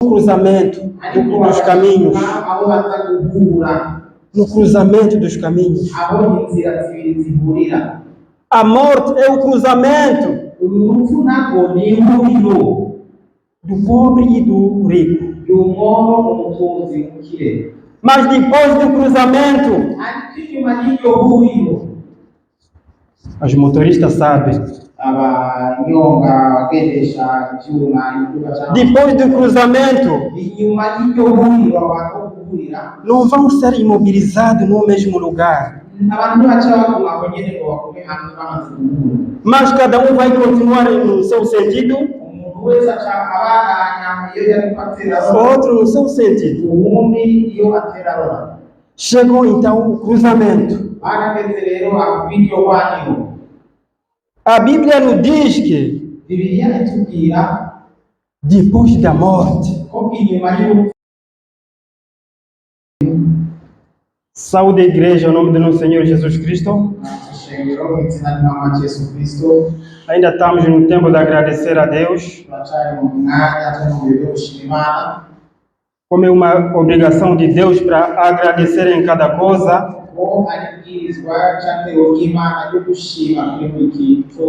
cruzamento dos caminhos. No cruzamento dos caminhos. A morte é o cruzamento do pobre e do rico. Mas depois do cruzamento, os motoristas sabem. Depois do cruzamento, não vão ser imobilizados no mesmo lugar. Mas cada um vai continuar no seu sentido, outro no seu sentido. Chegou então o cruzamento. A Bíblia nos diz que depois da morte, saúde à igreja, em nome do nosso Senhor Jesus Cristo. Ainda estamos no tempo de agradecer a Deus. Como é uma obrigação de Deus para agradecer em cada coisa.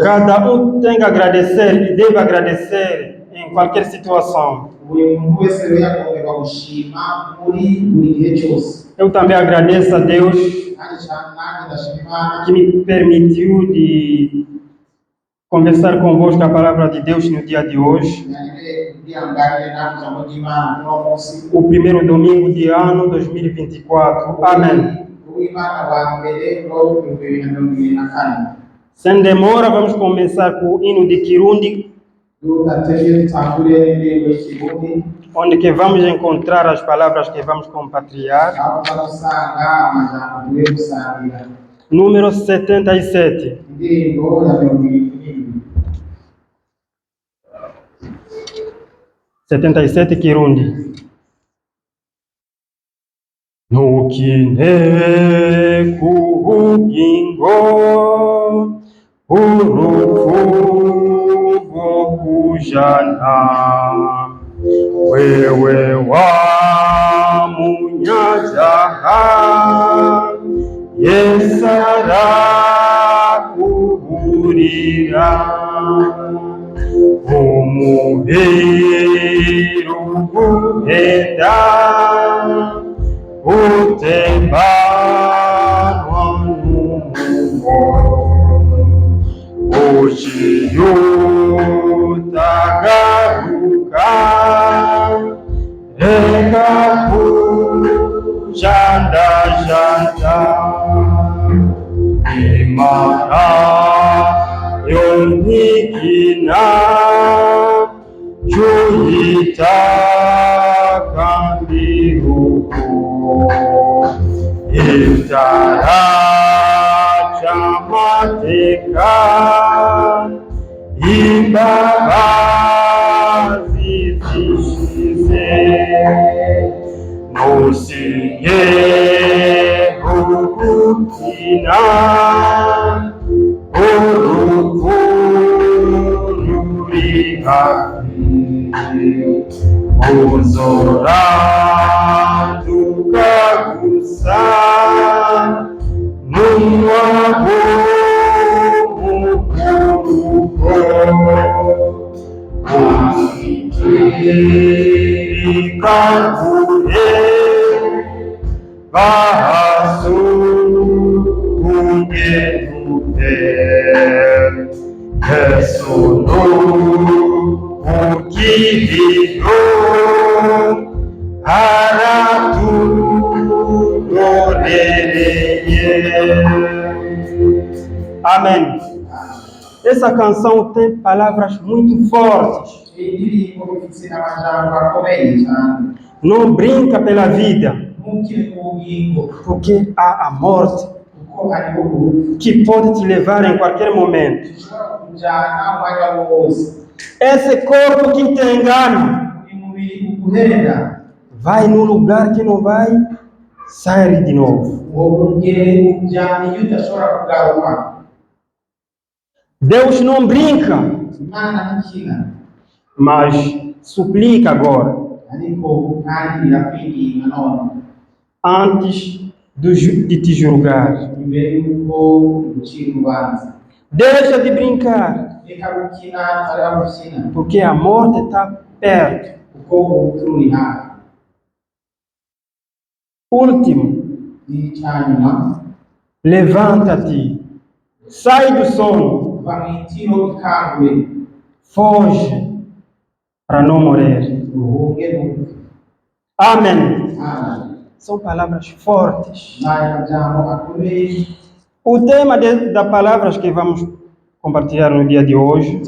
Cada um tem que agradecer e deve agradecer em qualquer situação. Eu também agradeço a Deus que me permitiu de conversar convosco a palavra de Deus no dia de hoje. O primeiro domingo de ano 2024. Amém. Sem demora, vamos começar com o hino de Kirundi, onde que vamos encontrar as palavras que vamos compartilhar. Número 77. 77 Kirundi. Nukine kugingo urufugo kujana wewe wa munyajaha yesara kuhurira umuhiru guhenda utembanwa n'umumo ukiyutagaruka reka kujandajanda imana yonigina juyitaka ndiruko itara chamateka imbabazi zishize nusiye ukukina uzora tukagusa n'umwago mukuruko ikakure bahasukungenupe esunu ukihiro araturorereye. Amém. Essa canção tem palavras muito fortes. Não brinca pela vida, porque há a morte que pode te levar em qualquer momento. Esse corpo que te engana vai num lugar que não vai sair de novo. Deus não brinca, mas suplica agora. antes de te julgar. Deixa de brincar, porque a morte está perto. Último, levanta-te, sai do sono, foge para não morrer. Amém. São palavras fortes. O tema das palavras que vamos compartilhar no dia de hoje: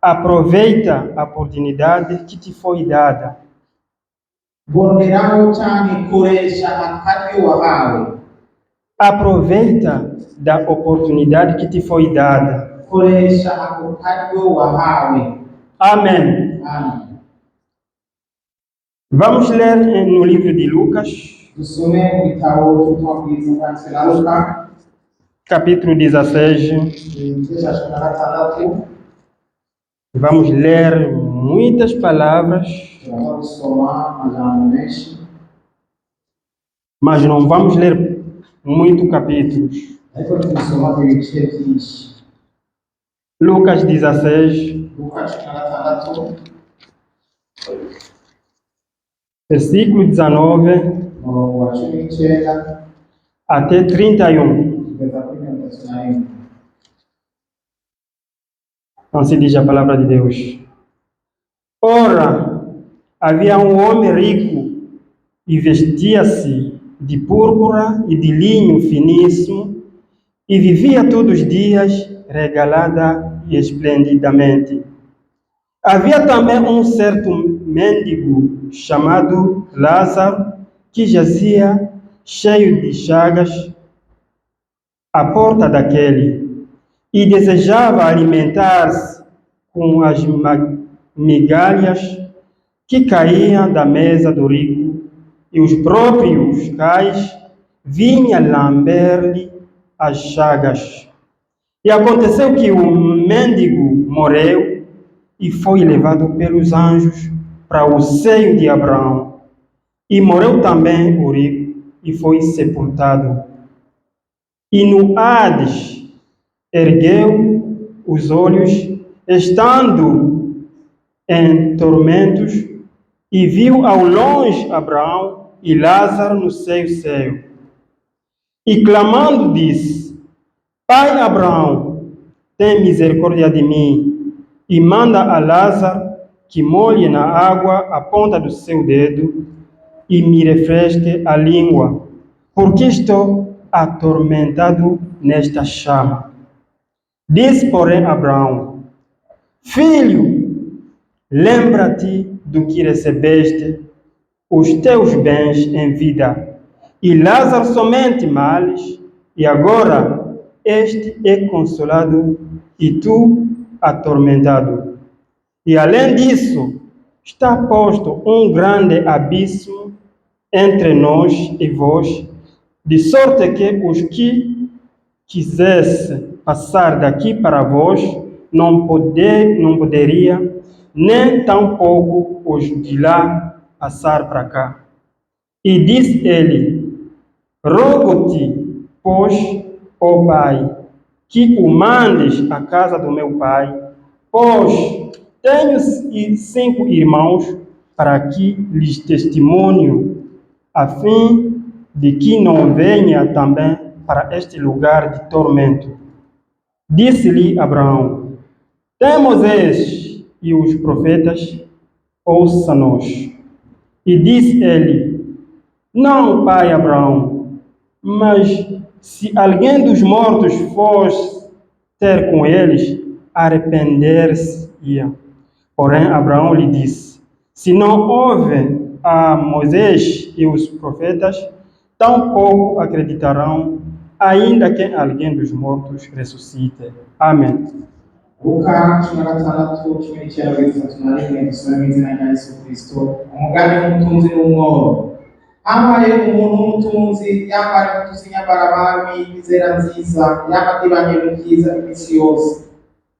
aproveita a oportunidade que te foi dada. Aproveita da oportunidade que te foi dada. Amém. Vamos ler no livro de Lucas, capítulo 16. Vamos ler muitas palavras, mas não vamos ler muitos capítulos. Lucas 16, versículo 19 até 31. Assim diz a palavra de Deus. Ora, havia um homem rico e vestia-se de púrpura e de linho finíssimo e vivia todos os dias regalada e esplendidamente. Havia também um certo mendigo chamado Lázaro que jazia cheio de chagas à porta daquele e desejava alimentar-se com as migalhas que caíam da mesa do rico, e os próprios cães vinham lamber-lhe as chagas. E aconteceu que o mendigo morreu e foi levado pelos anjos para o seio de Abraão. E morreu também o rico e foi sepultado. E no Hades ergueu os olhos, estando em tormentos, e viu ao longe Abraão e Lázaro no seio. E clamando disse: Pai Abraão, tem misericórdia de mim, e manda a Lázaro que molhe na água a ponta do seu dedo e me refresque a língua, porque estou atormentado nesta chama. Disse, porém, Abraão: Filho, lembra-te do que recebeste os teus bens em vida, e Lázaro somente males, e agora este é consolado e tu atormentado. E além disso, está posto um grande abismo entre nós e vós, de sorte que os que quisessem passar daqui para vós não poderia, nem tampouco os de lá passar para cá. E disse ele: Rogo-te, pois, ó Pai, que o mandes à casa do meu pai, pois tenho 5 irmãos, para que lhes testemunho, a fim de que não venha também para este lugar de tormento. Disse-lhe Abraão: Tem Moisés e os profetas, ouça-nos. E disse ele: Não, pai Abraão, mas se alguém dos mortos fosse ter com eles, arrepender-se-ia. Porém Abraão lhe disse: Se não houve a Moisés e os profetas, tampouco acreditarão, ainda que alguém dos mortos ressuscite. Amém. Luka 16:31 dusome mu izina rya Yesu Kristo. Umugambi w'umutunzi n'umworo. Habaye umuntu w'umutunzi yambara impuzu nyambarababi, izera nziza, yamadibanye mu byiza iminsi yose.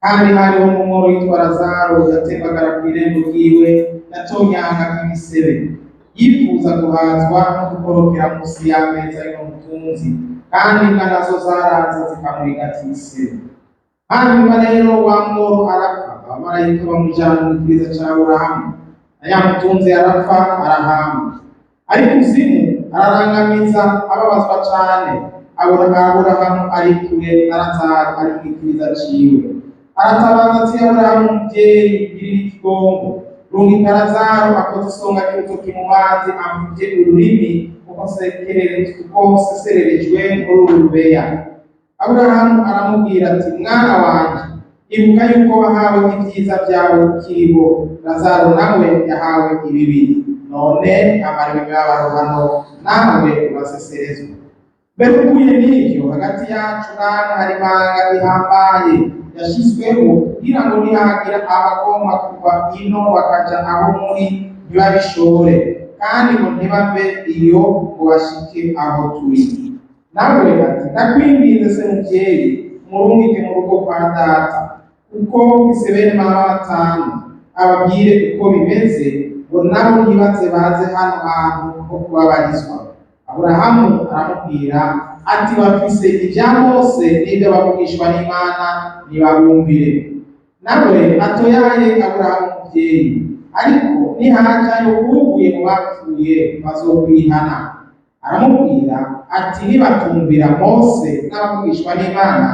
kandi hariho umumoro witwa Lazaro yatembagara ku irembo ryiwe yatonyanga nk'igisebe yifuza guhazwa no gukorokera munsi y'ameza y'umutunzi, kandi imbwa nazo zaraza zikamurigata igisebe. Hanyuma rero wa moro arapfa, abamarayika bamujyana mu gikiriza cya Aburahamu, na ya mutunzi arapfa arahamba. Ariko kuzimu ararangamiza ababazwa cyane, Aburahamu ari kure na Lazaro ari mu gikiriza ciwe. Aratabaza ati Aburahamu muvyeyi girira ikigongo, rungika Lazaro akoze isonga ry'urutoki mu mazi amuvye ururimi kuko sesererejwe muri urubeya. Aburahamu aramubwira ati mwana wanje, ibuka yuko wahawe ibyiza byawe ukiriho, Lazaro nawe yahawe ibibi, none amara imibabaro hano nawe uraseserezwa. Mbere ukuye n'ivyo hagati yacu namwe hari ibanga rihambaye yashizweho kugira ngo nihagira abagomba kuva ino bakaja aho muri ntibabishobore, kandi ngo ntibave iyo ngo bashike aho turi. Nawe ati ndakwinginze se muvyeyi, murungike mu rugo kwa data, kuko mfise bene mama batanu, ababwire uko bimeze, ngo nabo ntibaze baze hano hantu ho kubabarizwa. Aburahamu aramubwira ati bafise ibya Mose n'ibyo bavugishwa n'Imana nibabumvire. Nawe atoyaye Aburahamu muvyeyi, ariko nihajayo uvuye mu bapfuye bazokwihana. Aramubwira ati nibatumvira Mose n'abavugishwa n'Imana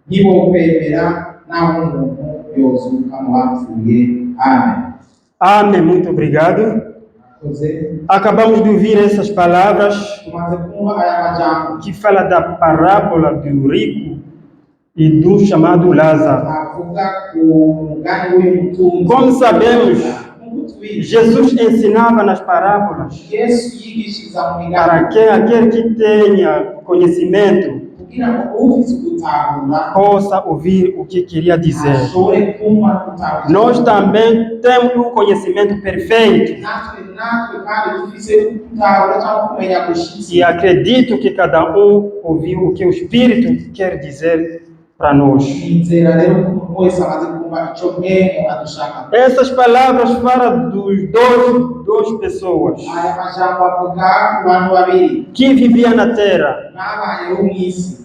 ntibokwemera naho umuntu yozuka mu bapfuye. Amen. Amém, muito obrigado. Acabamos de ouvir essas palavras que fala da parábola do rico e do chamado Lázaro. Como sabemos, Jesus ensinava nas parábolas para aquele que tenha conhecimento possa ouvir o que queria dizer. Nós também temos um conhecimento perfeito e acredito que cada um ouviu o que o Espírito quer dizer para nós. Essas palavras falam dos duas pessoas que viviam na terra.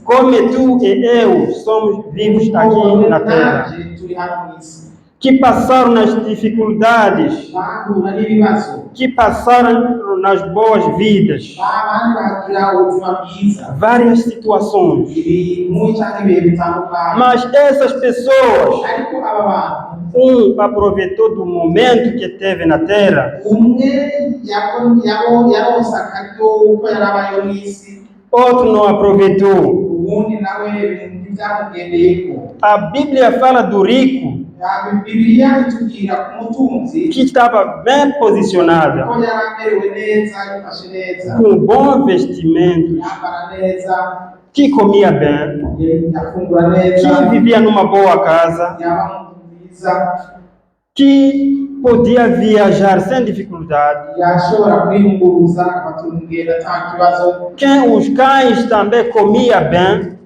Como tu e eu somos vivos aqui na terra, que passaram nas dificuldades, que passaram nas boas vidas, várias situações. Mas essas pessoas, um aproveitou do momento que teve na terra, outro não aproveitou. A Bíblia fala do rico que estava bem posicionado, com bom vestimento, que comia bem, que vivia numa boa casa, que podia viajar sem dificuldade. Quem os cães também comia bem,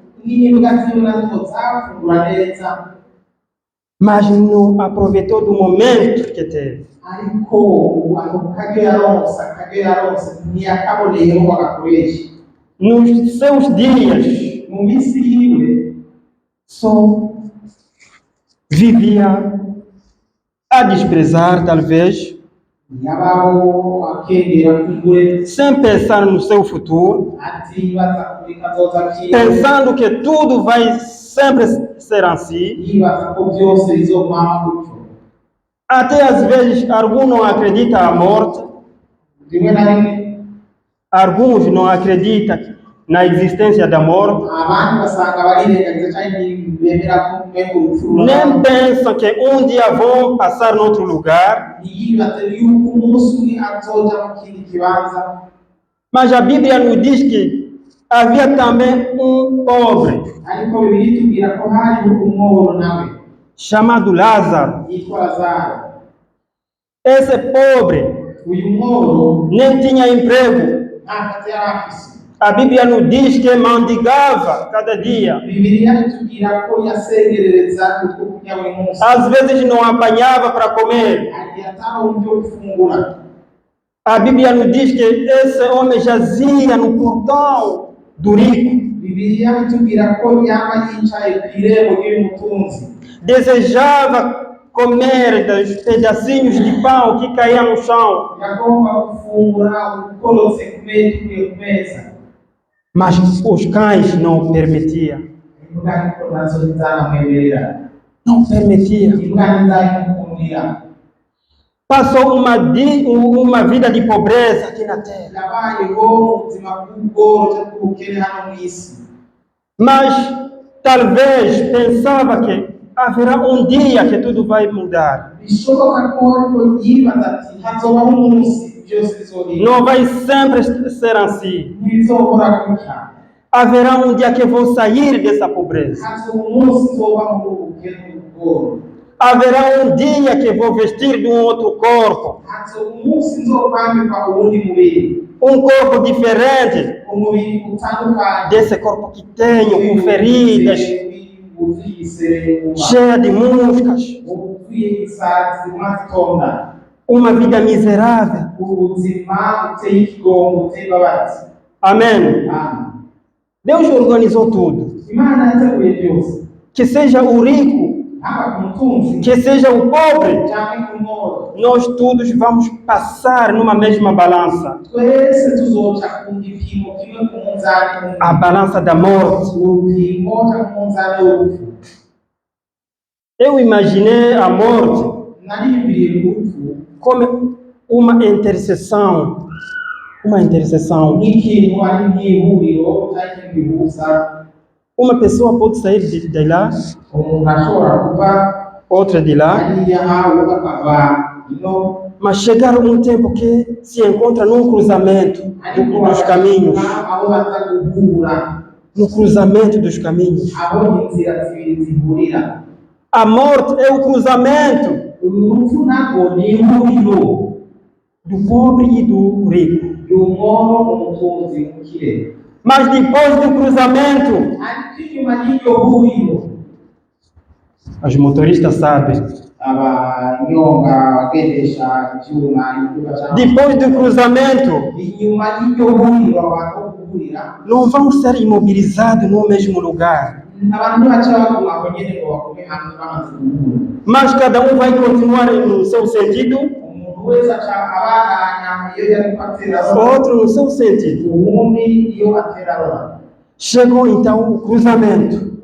mas não aproveitou do momento que teve. Nos seus dias, só vivia a desprezar, talvez, sem pensar no seu futuro, pensando que tudo vai sempre ser assim. Até às vezes, alguns não acreditam na morte, alguns não acreditam na existência da morte, nem pensam que um dia vão passar em outro lugar. Mas a Bíblia nos diz que havia também um pobre chamado Lázaro. Esse pobre nem tinha emprego, A Bíblia nos diz que mendigava cada dia. Bibiliya itubwira ko yasengerereza utwo kurya buri munsi. Às vezes não apanhava para comer. Agiye ataronka ibyo gufungura. A Bíblia nos diz que esse homem jazia no portão do rico. Bibiliya itubwira ko yaba yicaye ku irembo ry'umutunzi. Desejava comer dos pedacinhos de pão que caíam no chão. Yagomba gufungura ukorotse ku meza. Mas os cães não permitiam. Imbwa niko nazo zaramwemerera. Não permitia. Imbwa ntizayimukundira. Passou uma vida de pobreza aqui na terra. Yabayeho mu buzima bw'ubworo cyangwa bw'ubukene hano mu isi. Mas talvez pensava que haverá um dia que tudo vai mudar. Bishoboka ko ariko yibaza ati hazobaho umunsi byose bizohinduka. Não vai sempre ser assim. Ntibizohora gutya. Haverá um dia que vou sair dessa pobreza. Hazoba umunsi nzoba mu bukene n'ubworo. Haverá um dia que vou vestir de um outro corpo. Hazoba umunsi nzokwambikwa uwundi mubiri. Um corpo diferente Umubiri utandukanye. desse corpo que tenho, com feridas, cheia de moscas. Uma vida miserável. Amém. Deus organizou tudo. Que seja o rico, que seja o pobre, nós todos vamos passar numa mesma balança. A balança da morte. Eu imaginei a morte como uma intercessão. Uma intercessão. Uma pessoa pode sair de lá, outra de lá, mas chegar um tempo que se encontra num cruzamento dos caminhos. No cruzamento dos caminhos. A morte é o cruzamento do pobre e do rico. Mas depois do cruzamento, os motoristas sabem. Depois do cruzamento, não vão ser imobilizados no mesmo lugar. Mas cada um vai continuar no seu sentido, outro no seu sentido. Chegou então o cruzamento.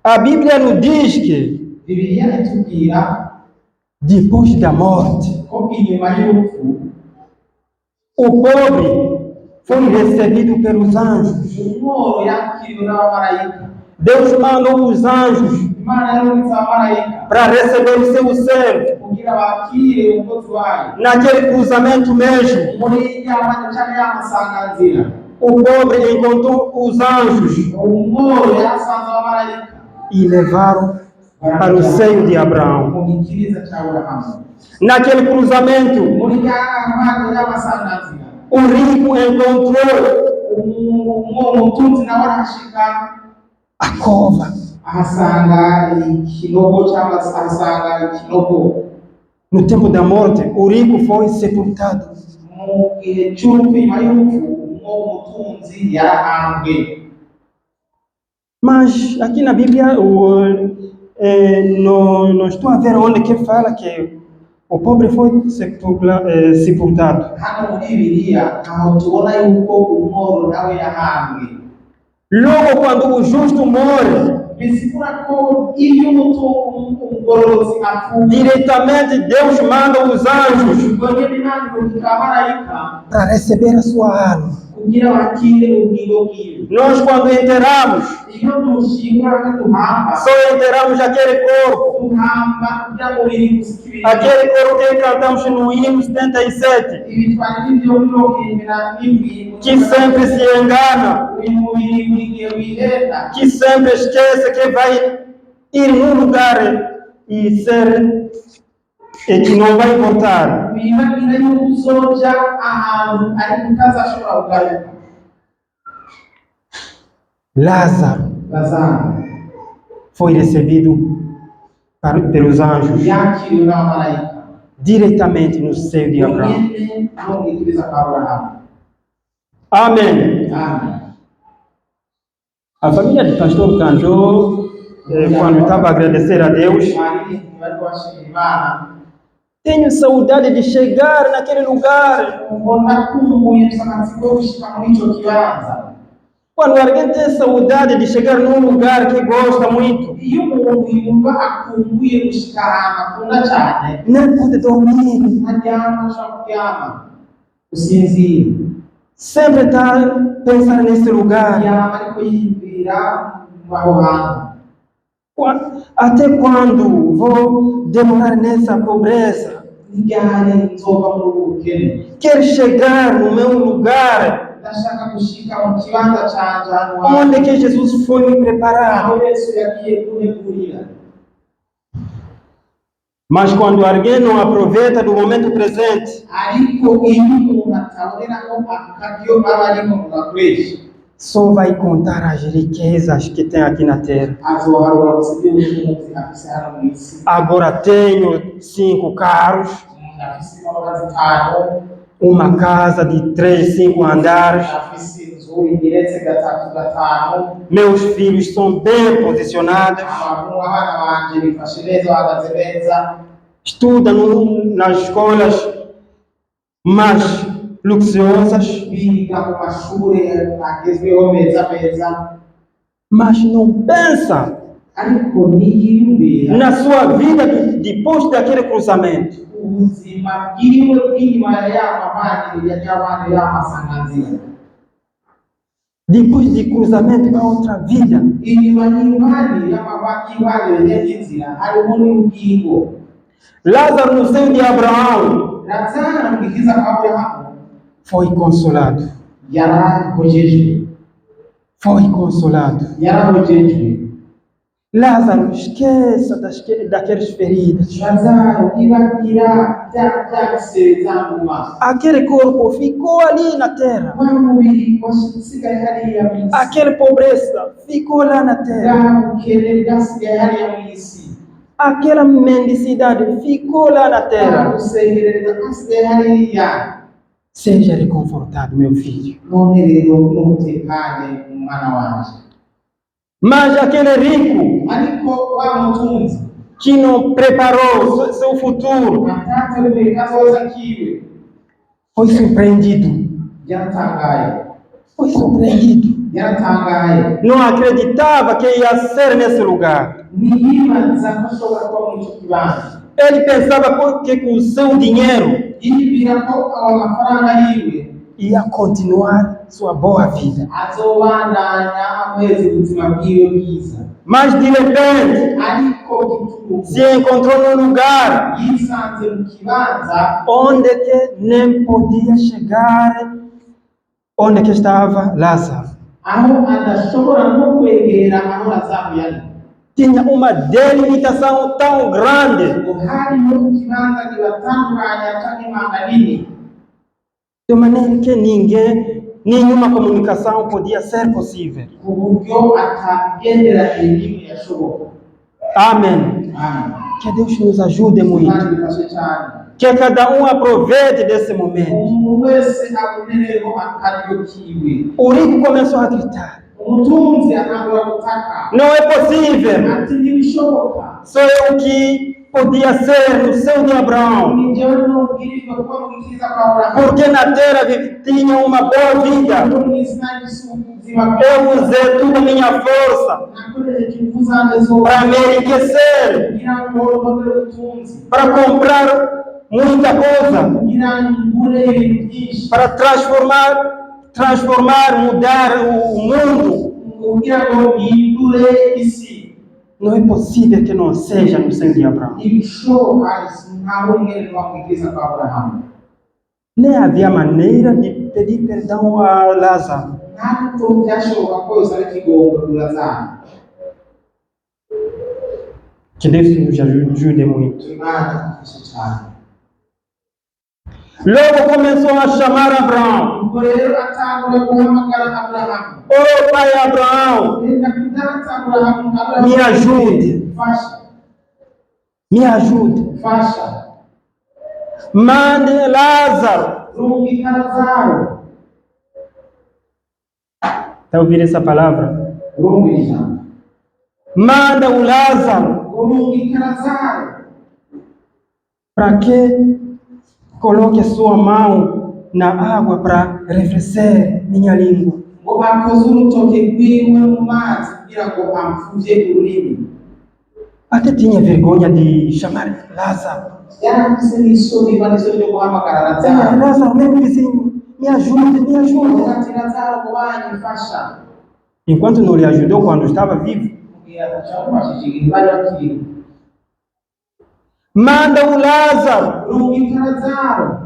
A Bíblia nos diz que depois da morte, o pobre foi recebido pelos anjos. Deus mandou os anjos para receber o seu servo. Naquele cruzamento mesmo, o pobre encontrou os anjos e levaram para o seio de Abraão. Naquele cruzamento, o rico encontrou a cova. No tempo da morte, o rico foi sepultado. Mas aqui na Bíblia, não estou a ver onde que fala que o pobre foi sepultado. Logo quando o justo morre, diretamente Deus manda os anjos para receber a sua alma. Nós quando enterramos, só enterramos aquele corpo. Aquele corpo que cantamos no hino 77, que sempre se engana, que sempre esquece que vai ir num lugar e ser e que não vai voltar. bibagira yuko uzoja ahantu ariko utazashobora kugaruka. Lázaro Lazaro foi recebido pelos anjos yakiriwe n'abamarayika diretamente no seio de Abraão. nyene no mwikiriza kwa Aburahamu. Amém. Amen. A família de pastor cantou quando estava a agradecer a Deus. Abaririmbyi bariko bashimira Imana. Tenho saudade de chegar naquele lugar. Ndakumbuye msamatsiko yo gushika muri ico kibanza. Quando alguém tem saudade de chegar num lugar que gosta muito, Iyo umuntu yumva akumbuye gushika ahantu akunda cyane, não pode dormir. ntaryama, ashobora kuryama, gusinzira. Sempre está a pensar nesse lugar. Yama ariko yiyumvira aho hantu. Até quando vou demorar nessa pobreza? Nigane nzova muri ubu bukene. Quero chegar no meu lugar Ndashaka gushika mu kibanza canje ahantu onde que Jesus foi me preparar. aho Yesu yagiye kuntegurira. Mas quando alguém não aproveita do momento presente, Ariko iyo umuntu ataboneraho akaryo aba arimo mugakoresha, só vai contar as riquezas que tem aqui na terra. azoharura gusa iby'ubutunzi afise hano mu isi. Agora tenho 5 carros, Afise imodoka zitanu, uma casa de 3, 5 andares. afise inzu igeretse gatatu gatanu. Meus filhos são bem posicionados, Abana banje bifashe neza, bahagaze neza, estudam nas escolas mais luxuosas, biga mu mashuri agezweho meza meza, mas não pensa ariko ntiyiyumvira na sua vida depois daquele cruzamento. ubuzima bwiwe bw'inyuma y'abandi y'amasanganzira. Depois de cruzamento há outra vida. Inyuma y'imihanda y'imihanda y'inzira hariho n'ubugingo. Lázaro, no seio de Abraão, Lazaro mu gikiza kwa Aburahamu foi consolado. yarahojejwe, Foi consolado. yarahojejwe. Lázaro, esqueça daquelas feridas. Lazaro ibagira byagise zanguma. Aquele corpo ficou ali na terra. Wa mubiri wasigaye hariya mu isi. Aquela pobreza ficou lá na terra. Bwa bukene bwasigaye hariya mu isi. Aquela mendicidade ficou lá na terra. Gusengereza bwasigaye hariya. Seja reconfortado, meu filho. None rero ntutekane umwana wanje. Mas aquele rico Ariko wa mutunzi que não preparou seu futuro atateguye kazoza kiwe foi surpreendido. yaratangaye, Foi surpreendido. yaratangaye. Não acreditava que ia ser nesse lugar. Ntiyibaza ko ashobora kuba muri icyo kibanza. Ele pensava que com o seu dinheiro Yibwira ko ayo mafaranga yiwe ia continuar sua boa vida. azobandanya amuheza ubuzima bwiwe bwiza, Mas de repente ariko gituruka se encontrou num lugar yisanze mu kibanza onde que nem podia chegar, onde que estava Lázaro. aho adashobora no kwegera aho Lazaro yari. Tinha uma delimitação tão grande, Ngo hariho ikibanza kibatandukanya cyangwa imanga nini, de maneira que nenhuma comunicação podia ser possível. ku buryo atabigenderanire n'imwe yashoboka. Amém. Amen. Que Deus nos ajude muito. Kandi bifashe cyane. Que cada um aproveite desse momento. Umuntu wese abonereho akaryo kiwe. O rico começou a gritar: Umutunzi atangura gutaka não é possível, ati ntibishoboka, sou eu que podia ser no seio de Abraão, ni njyewe ntubwirizwa kuba mu gikiza kwa Aburahamu, porque na terra tinha uma boa vida. kuko mu isi nagise ubuzima Eu usei toda a minha força nakoresheje imvuzane zose para me enriquecer, kugira ngo mbone ubutunzi, para comprar muita coisa, kugira ngo ngure ibintu byinshi, para mudar o mundo. kugira ngo mpindure isi. Não é possível que não seja no seio de Abraão. Ibishoboka ntawe mwene wa mu gikiza kwa Aburahamu. Nem havia maneira de pedir perdão a Lázaro. Ntabwo byashoboka ko yose ari ikigongo kuri Lazaro. Que Deus nos ajude muito. Imana ifashe cyane. Logo começou a chamar Abraão. Ubwo rero atangura guhamagara Aburahamu. Ô pai Abraão, Reka tudatse Aburahamu. me ajude. Fasha. Me ajude. Fasha. Mande Lázaro. Rungika Lazaro. Está ouvindo essa palavra? Rungika. Manda o Lázaro. Rungika Lazaro. Para que coloque a sua mão na água para refrescar minha língua. Ngo bakoze urutoke rwiwe mu mazi kugira ngo amfuvye ururimi. Até tinha vergonha de chamar Lázaro. Yarafise n'isoni banizo ryo guhamagara Lazaro. Lázaro, meu vizinho, me ajude, me ajude. Ati Lazaro kubanyi fasha. Enquanto não lhe ajudou quando estava vivo. Manda o Lázaro. Rungika Lazaro.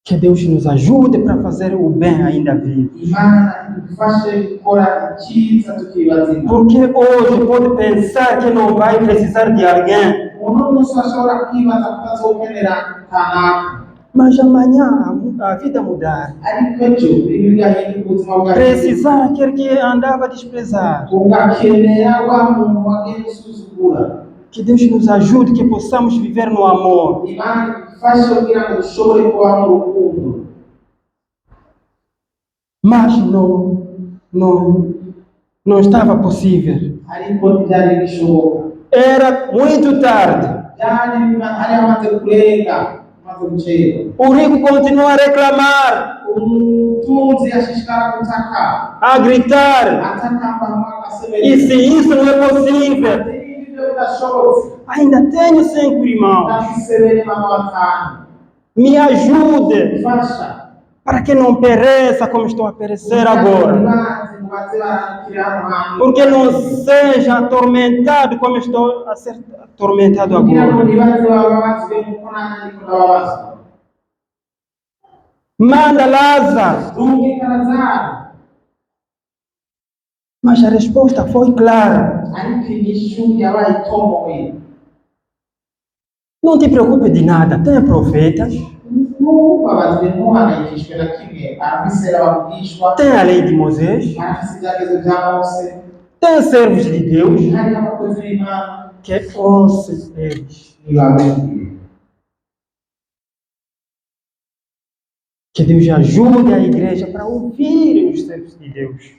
Que Deus nos ajude para fazer o bem ainda vivo. Imana idufashe gukora icyiza tukibazima. Porque hoje pode pensar que não vai precisar de alguém. Uno munsi ashobora kwibaza kutazokenera kanaka. Mas amanhã a vida mudar. Ariko ejo ibintu bigahinduka ubuzima bwawe. Precisar aquele que andava desprezado. Ugakenera wa muntu wagiye gusuzugura. Que Deus nos ajude, que possamos viver no amor. Imana idufashe kugira ngo dushobore kuba mu rukundo. Mas não estava possível. Ariko ntibyari bishoboka. Era muito tarde. Byari amaze kurenga, amaze gucera. O rico continua a reclamar, Umutunzi ashishikara gutaka, a gritar. atakamba hamwe E agasemerera. se isso não é possível, Ibyo bidashobotse. ainda tenho 5 irmãos. Ndafise bene mama batanu. Me ajude, Fasha. para que não pereça como estou a perecer agora. Porque não seja atormentado como estou a ser atormentado agora. Manda Lázaro. Mas a resposta foi clara. Não te preocupe de nada, tenha profetas. Tem a lei de Moisés. Tem servos de Deus que ouçam eles. Que Deus ajude a igreja para ouvir os servos de Deus.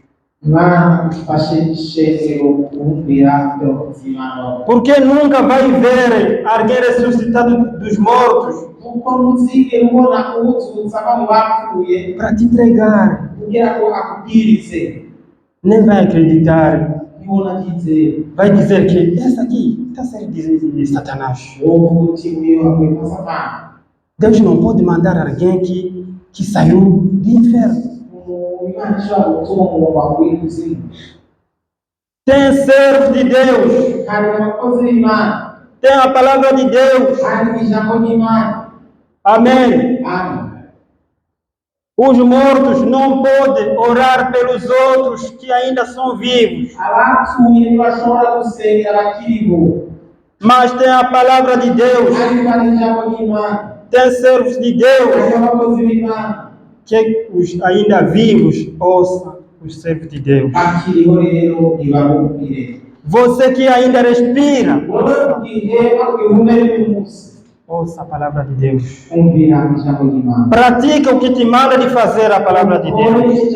Porque nunca vai ver alguém ressuscitado dos mortos para te entregar. Nem vai acreditar. Vai dizer que essa aqui está sendo de Satanás. Deus não pode mandar alguém que saiu do inferno. Tem servos de Deus. Tem a palavra de Deus. Amém. Os mortos não podem orar pelos outros que ainda são vivos. Mas tem a palavra de Deus. Tem servos de Deus que os ainda vivos ouçam os servos de Deus. Você que ainda respira, ouça a palavra de Deus. Pratica o que te manda de fazer a palavra de Deus.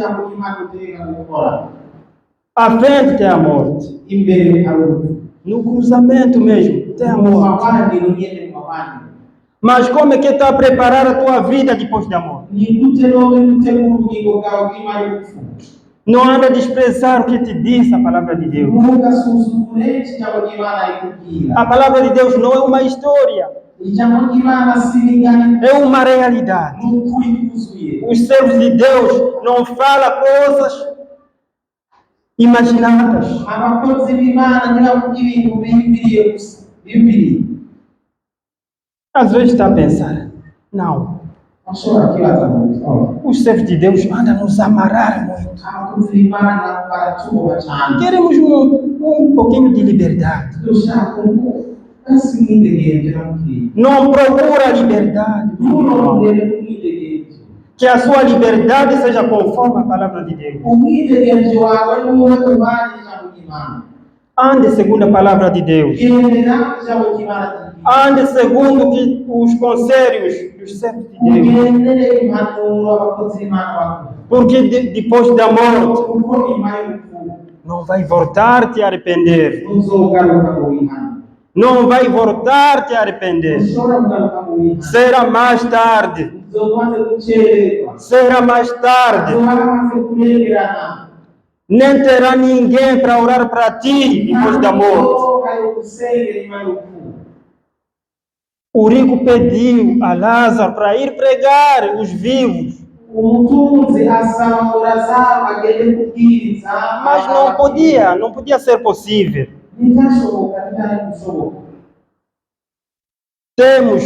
À frente tem a morte. No cruzamento mesmo tem a morte. Mas como é que está a preparar a tua vida depois da morte? Não anda a desprezar o que te diz a palavra de Deus. A palavra de Deus não é uma história. É uma realidade. Os servos de Deus não falam coisas imaginadas. Às vezes está a pensar, não, ashobora kwibaza mu bitondo os servos de Deus andam nos amarrar muito. abakozi b'Imana baratuba cyane Queremos um pouquinho de liberdade. dushaka ngo basi umwidegemvye mukwiye Não procura liberdade. nturondere umwidegemvye Que a sua liberdade seja conforme a palavra de Deus. umwidegemvye wawe nuwe ubane ijambo ry'Imana Ande segundo a palavra de Deus. gendera ijambo ry'Imana Ande segundo que os conselhos dos servos de Deus. ugendere impanuro abakozi b'Imana bakora Porque depois da morte kuko nyuma y'urupfu não vai voltar te arrepender. ntuzogaruka ngo wihane Não vai voltar te arrepender. ntushobora kugaruka ngo wihane Será mais tarde. uzomaze gucererwa Será mais tarde. uzomaze kuregerana Nem terá ninguém para orar para ti depois da morte. ayo gusengera nyuma y'urupfu O rico pediu a Lázaro para ir pregar os vivos, umutunzi asaba ngo Lazaro agende kubwiriza mas não podia ser possível. ntibyashoboka ntibari gushoboka Temos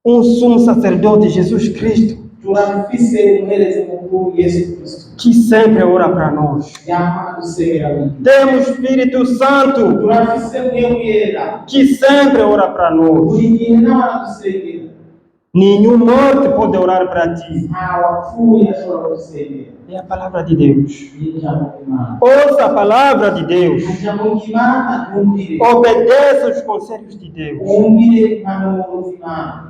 um sumo sacerdote, Jesus Cristo, turafise umuherezi mukuru Yesu Kristo que sempre ora para nós. yama dusengera buri Temos Espírito Santo, turafise mwemu yera que sempre ora para nós. buri gihe n'abaradusengera Nenhum morto pode orar para ti. nta wapfuye ashobora gusengera É a palavra de Deus. y'ijambo ry'Imana Ouça a palavra de Deus. ijambo ry'Imana ryumvire Obedeça os conselhos de Deus. wumvire impanuro z'Imana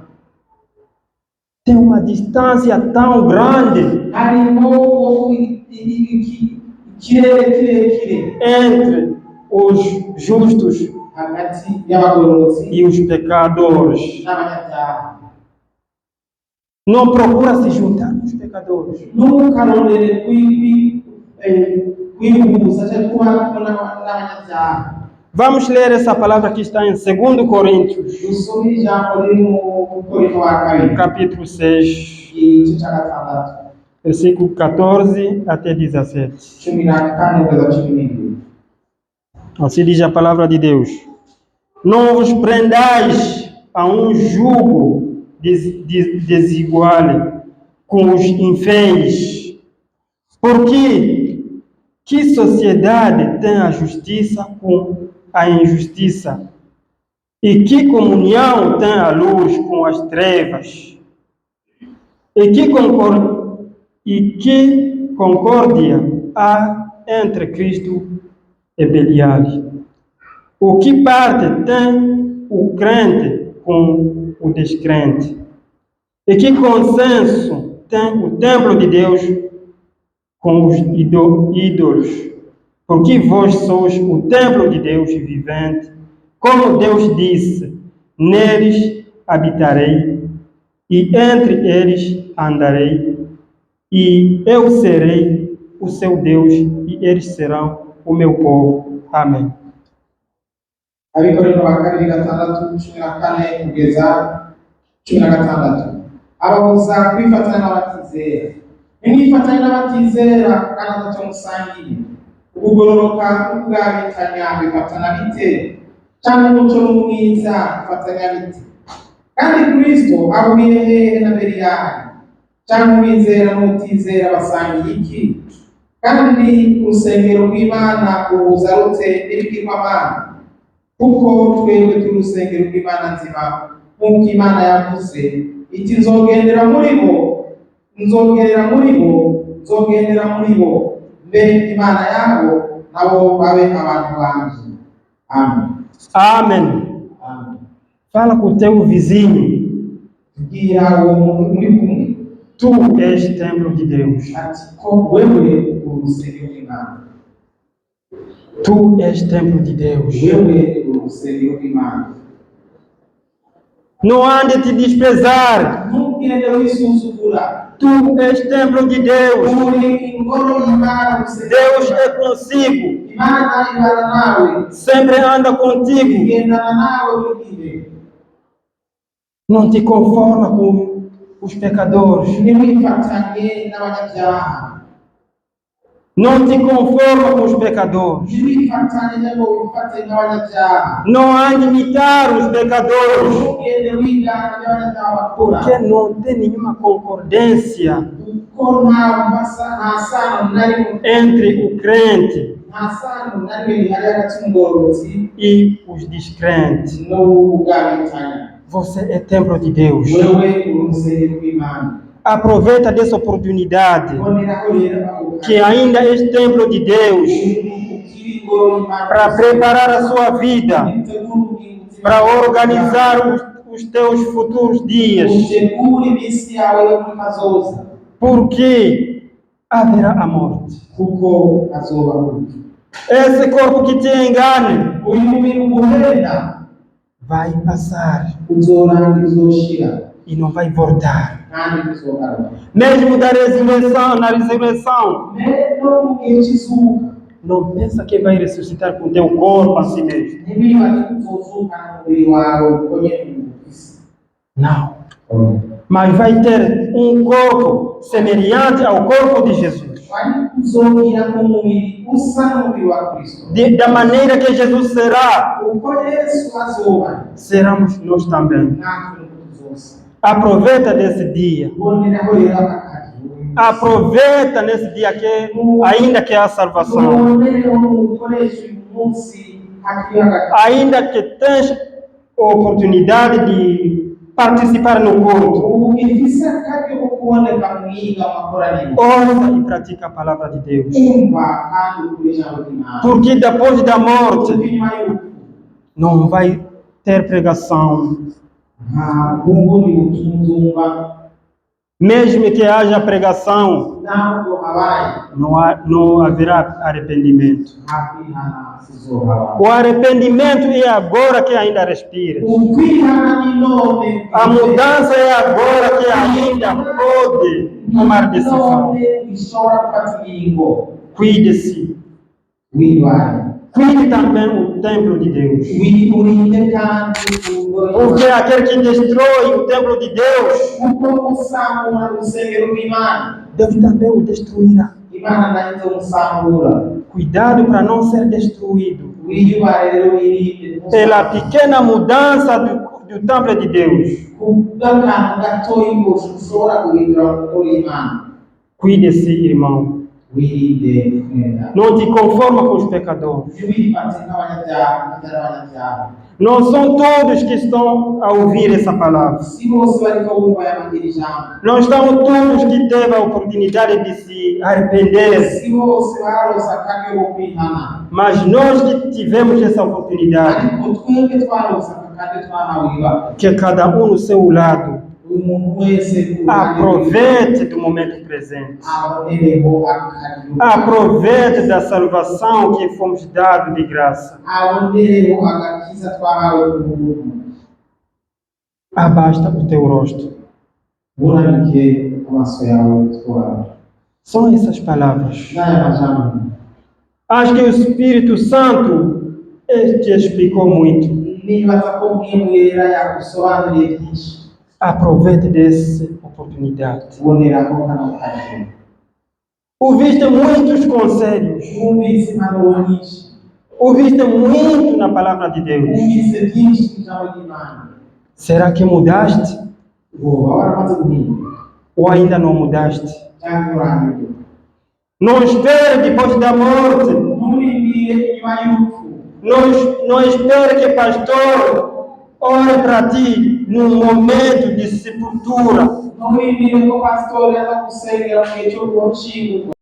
Tem uma distância tão grande harimo ikirere kirekire entre os justos hagati y'abagororotsi e os pecadores. n'abanyabyaha Não procura se juntar com os pecadores. ntukarondere kwihuza cyangwa kuba kumwe n'abanyabyaha Vamos ler essa palavra que está em 2 Coríntios, dusome ijambo riri mu Korinto wa kabiri capítulo 6, igice cya gatandatu versículo 14 até 17. 14 kugeza 17. Assim diz a palavra de Deus. Não vos prendais a um jugo desigual com os infiéis, porque que sociedade tem a justiça com a injustiça? E que comunhão tem a luz com as trevas? E que concórdia há entre Cristo e Belial? O que parte tem o crente com o descrente? E que consenso tem o templo de Deus com os ídolos? Porque vós sois o templo de Deus vivente. Como Deus disse, neles habitarei, e entre eles andarei, e eu serei o seu Deus, e eles serão o meu povo. Amém. Abikorera ba kabiri gatandatu 14 kugeza 16 ababuza kwifatanya n'abatizera nimwifatanya n'abatizera kandi atacyo musangiye ukugororoka n'ukugabitanya bifatana bite cyangwa umuco n'umwiza bifatanya bite kandi Kristo ahuriye hehe na Beliyali cyangwa umwizera n'utizera basangiye iki kandi urusengero rw'Imana ruhuza rute n'ibigirwamana kuko twebwe turi urusengero rw'Imana nzima nk'uko Imana yavuze iti nzogendera muri bo mbe Imana yabo nabo babe abantu banje. Amen. Amém. Amen. Fala com o teu vizinho. Bwira uwo muri kumwe Tu és templo de Deus. ati ko wewe uri urusengero rw'Imana. Tu és templo de Deus. Wewe uri urusengero rw'Imana. Não ande te desprezar. Ntugende wisuzugura. Tu és templo de Deus. Uri ingoro y'Imana. Deus é consigo. Imana ibana nawe. Sempre anda contigo. Igendana nawe buri gihe. Não te conforma com os pecadores. Ntiwifatanye n'abanyabyaha. Não te conforma com os pecadores. ntiwifatanye ngo wifate nk'abanyabyaha Não ande imitar os pecadores. ntugende wigana by'abanyabyaha bakora Porque não tem nenhuma concordância kuko nta sano na rimwe entre o crente nta sano na rimwe rihari hagati y'umugororotsi e os descrentes. n'ubugabitanya. Você é templo de Deus. Wewe uri urusengero rw'Imana. Aproveita dessa oportunidade Boneraho rero ako que ainda és templo de Deus ukiri ingoro y'Imana para preparar a sua vida, utegure ubugingo para organizar os teus futuros dias, utegure iminsi yawe yo muri kazoza porque haverá a morte. kuko hazoba urupfu. Esse corpo que te engane Uyu mubiri uguhenda vai passar uzorangira uzoshira e não vai voltar. kandi uzogaruka. Mesmo na ressurreição, No mu gihe cy'izuba não pensa que vai ressuscitar com teu corpo a si mesmo. ntibibaze ko uzozukana umubiri wawe uko nyine ufise. Não. Mas vai ter um corpo semelhante ao corpo de Jesus. Ariko uzogira umubiri usa n'umubiri wa Kristo. Da maneira que Jesus será, Uko Yesu azoba seremos nós também. natwe nuko tuzosa. Aproveita desse dia. Boneraho rero akakari. Aproveita nesse dia que ainda que há salvação. Bonereho ukoresha uyu munsi hakiri hagati. Ainda que tens oportunidade de participar no culto. Ubu ifise akaryo ko kuboneka mu yiga amakoraniro. Ouça e pratica a palavra de Deus. Umva kandi ukuri ijambo ry'Imana. Porque depois da morte Kuko inyuma y'urupfu não vai ter pregação. nta bundi butumva Mesmo que haja pregação, ntabwo habaye não haverá arrependimento. nta kwihana sizohaba. O arrependimento é agora que ainda respira. Ukwihana ni none. A mudança é agora que ainda pode tomar decisão. None ishobora gufata ingingo. Cuide-se. Wibare. Cuide também o templo de Deus. Urinde kandi Porque aquele que destrói o templo de Deus, kuko usambura urusengero rw'Imana. Deus também o destruirá. Imana nayo izomusambura. Cuidado para não ser destruído Wiyubare rero wirinde. pela pequena mudança do templo de Deus. Kubw'akantu gatoyi gusa ushobora guhindura umukuru w'Imana. Cuide-se, irmão. Wirinde mwenda. Não te conforma com os pecadores. Ntiwifate nk'abanyabyaha atari abanyabyaha. Não são todos que estão a ouvir essa palavra. Si bose bariko bumva aya ijambo. Não estão todos que teve a oportunidade de se arrepender. Si bose baronse akaryo ko kwihana. Mas nós que tivemos essa oportunidade, Ariko twebwe twaronse akaryo twahawe ibanga. que cada um no seu lado Umuntu wese ku ruhande rwe aproveite do momento presente. abonereho akaryo. Aproveite da salvação que fomos dados de graça. Abonereho agakiza twahawe ku buntu. Abasta o teu rosto. Bunamike amaso yawe twahawe. São essas palavras. N'aya majambo. Acho que o Espírito Santo te explicou muito. Nibaza ko mwemu yera yagusobanuriye byinshi. Aproveite dessa oportunidade. Boneraho kano karyo. Ouviste muitos conselhos. Mwumvise impanuro nyinshi. Ouviste muito na palavra de Deus. Mwumvise byinshi mu ijambo ry'Imana. Será que mudaste? Woba waramaze guhinduka Ou ainda não mudaste? cyangwa urahindura. Não espere depois da morte. Nturindire inyuma y'urupfu. Não espere que pastor ore para ti num momento de sepultura. Nturindire ko pasitori aza gusengera mu gihe cyo gucibwa.